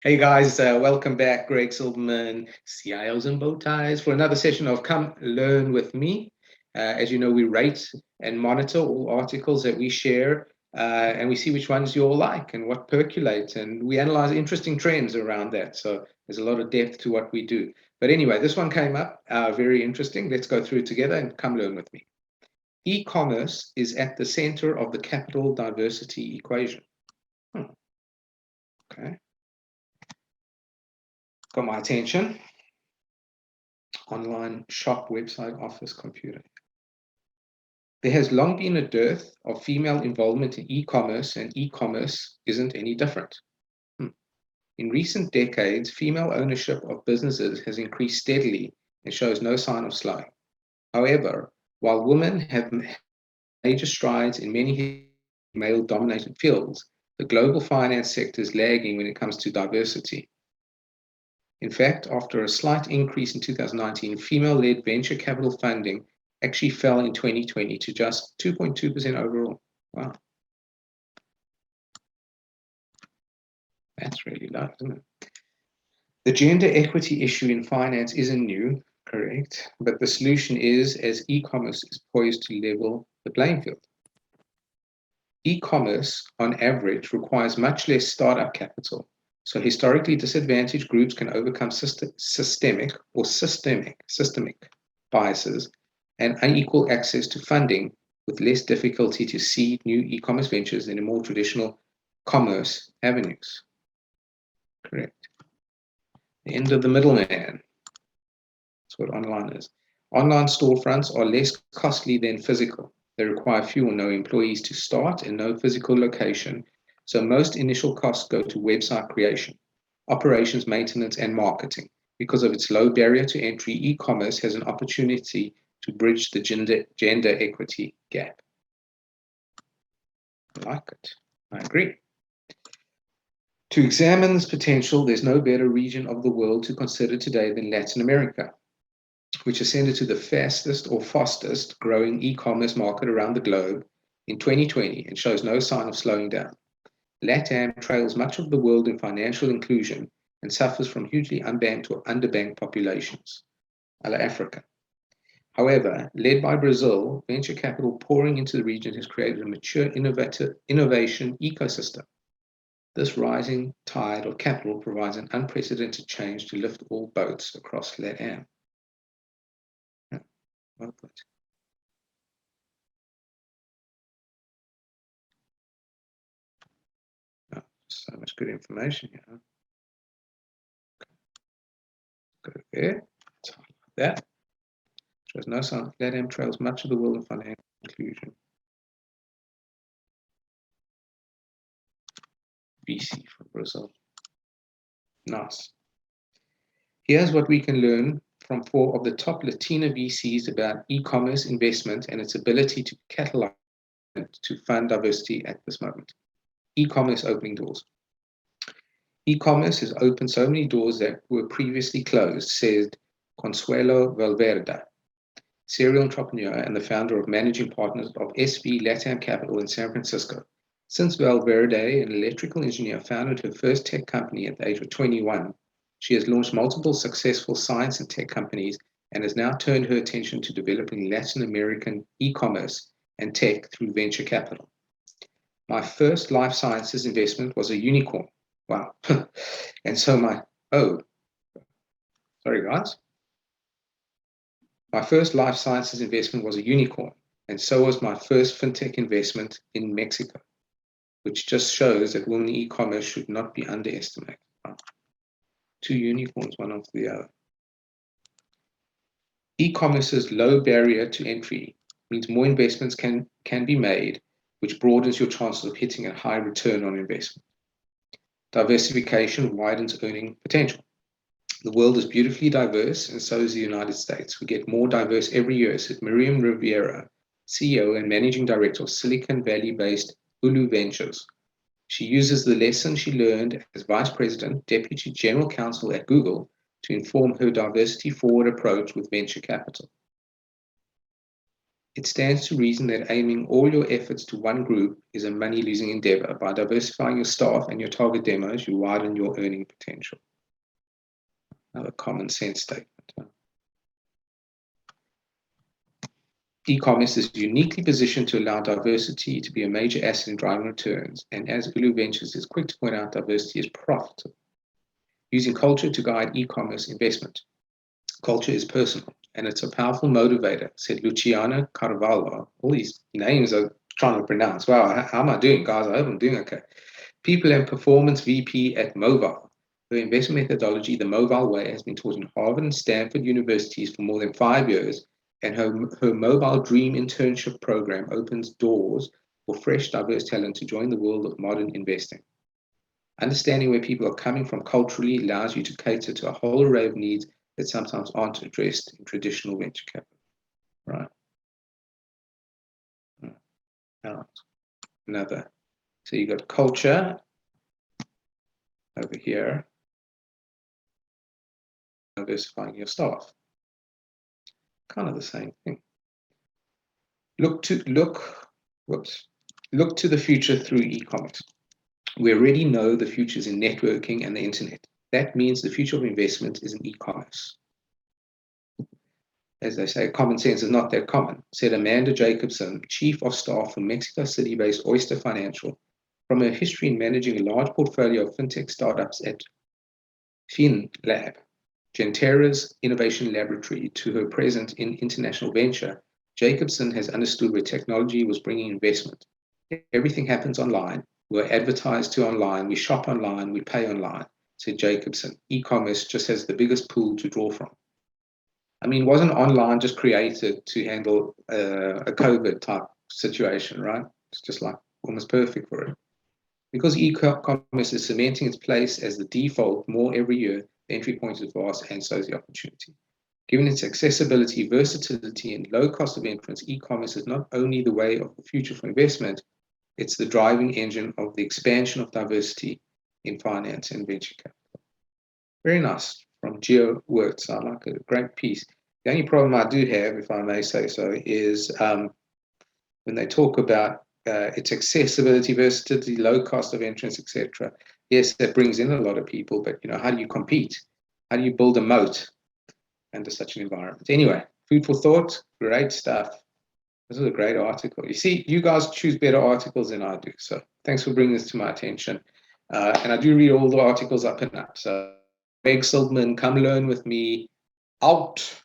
Hey guys, welcome back. Greg Silverman, CIOs and Bow Ties, for another session of Come Learn with Me. As you know, we rate and monitor all articles that we share, and we see which ones you all like and what percolates, and we analyze interesting trends around that. So there's a lot of depth to what we do. But anyway, this one came up, very interesting. Let's go through it together and come learn with me. E-commerce is at the center of the capital diversity equation. Okay, got my attention. Online shop, website, office, computer. There has long been a dearth of female involvement in e-commerce, and e-commerce isn't any different. In recent decades, female ownership of businesses has increased steadily and shows no sign of slowing. However, while women have major strides in many male-dominated fields, the global finance sector is lagging when it comes to diversity. In fact, after a slight increase in 2019, female-led venture capital funding actually fell in 2020 to just 2.2% overall. Wow. That's really low, isn't it? The gender equity issue in finance isn't new, correct? But the solution is as e-commerce is poised to level the playing field. E-commerce, on average, requires much less startup capital. So historically disadvantaged groups can overcome systemic biases and unequal access to funding with less difficulty to seed new e-commerce ventures than in more traditional commerce avenues. Correct. The end of the middleman. That's what online is. Online storefronts are less costly than physical. They require few or no employees to start and no physical location. So most initial costs go to website creation, operations, maintenance, and marketing. Because of its low barrier to entry, e-commerce has an opportunity to bridge the gender equity gap. I like it. I agree. To examine this potential, there's no better region of the world to consider today than Latin America, which ascended to the fastest or fastest growing e-commerce market around the globe in 2020 and shows no sign of slowing down. LatAm trails much of the world in financial inclusion and suffers from hugely unbanked or underbanked populations, a la Africa. However, led by Brazil, venture capital pouring into the region has created a mature innovation ecosystem. This rising tide of capital provides an unprecedented change to lift all boats across LatAm. Well put. Oh, so much good information here. Go there. Like that. Shows no sign. LatAm trails much of the world in financial inclusion. VC from Brazil. Nice. Here's what we can learn from 4 of the top Latina VCs about e-commerce investment and its ability to catalyze to fund diversity at this moment. E-commerce opening doors. E-commerce has opened so many doors that were previously closed, said Consuelo Valverde, serial entrepreneur and the founder of managing partners of SV LatAm Capital in San Francisco. Since Valverde, an electrical engineer, founded her first tech company at the age of 21, she has launched multiple successful science and tech companies and has now turned her attention to developing Latin American e-commerce and tech through venture capital. My first life sciences investment was a unicorn. Wow. And so sorry guys. My first life sciences investment was a unicorn, and so was my first fintech investment in Mexico, which just shows that women in e-commerce should not be underestimated. Wow. 2 unicorns, one after the other. E-commerce's low barrier to entry means more investments can be made, which broadens your chances of hitting a high return on investment. Diversification widens earning potential. The world is beautifully diverse, and so is the United States. We get more diverse every year, said Miriam Rivera, CEO and Managing Director of Silicon Valley-based Hulu Ventures. She uses the lesson she learned as Vice President, Deputy General Counsel at Google to inform her diversity-forward approach with venture capital. It stands to reason that aiming all your efforts to one group is a money-losing endeavor. By diversifying your staff and your target demos, you widen your earning potential. Another common sense statement. E-commerce is uniquely positioned to allow diversity to be a major asset in driving returns, and as Ulu Ventures is quick to point out, diversity is profitable. Using culture to guide e-commerce investment. Culture is personal, and it's a powerful motivator, said Luciana Carvalho. All these names I'm trying to pronounce. Wow, how am I doing, guys? I hope I'm doing okay. People and Performance VP at Mobile. Her investment methodology, the Mobile Way, has been taught in Harvard and Stanford universities for more than 5 years, and her Mobile Dream internship program opens doors for fresh, diverse talent to join the world of modern investing. Understanding where people are coming from culturally allows you to cater to a whole array of needs that sometimes aren't addressed in traditional venture capital. Right. Another. So you got culture over here. Diversifying your staff. Kind of the same thing. Look to the future through e-commerce. We already know the future is in networking and the internet. That means the future of investment is in e-commerce. As they say, common sense is not that common, said Amanda Jacobson, Chief of Staff for Mexico City-based Oyster Financial, from her history in managing a large portfolio of fintech startups at FinLab, Gentera's innovation laboratory, to her present in international venture. Jacobson has understood where technology was bringing investment. Everything happens online. We're advertised to online. We shop online. We pay online, said Jacobson. E-commerce just has the biggest pool to draw from. I mean, wasn't online just created to handle a COVID type situation, right? It's just like almost perfect for it. Because e-commerce is cementing its place as the default more every year, the entry point is vast and so is the opportunity. Given its accessibility, versatility, and low cost of entrance, e-commerce is not only the way of the future for investment, it's the driving engine of the expansion of diversity in finance and venture capital. Very nice. From Geo Works. I like it. A great piece. The only problem I do have, if I may say so, is when they talk about its accessibility, versatility, low cost of entrance, etc. Yes, that brings in a lot of people, but how do you compete? How do you build a moat under such an environment? Anyway, food for thought. Great stuff. This is a great article. You see, you guys choose better articles than I do. So thanks for bringing this to my attention. And I do read all the articles up and up. So Greg Silverman, come learn with me. Out.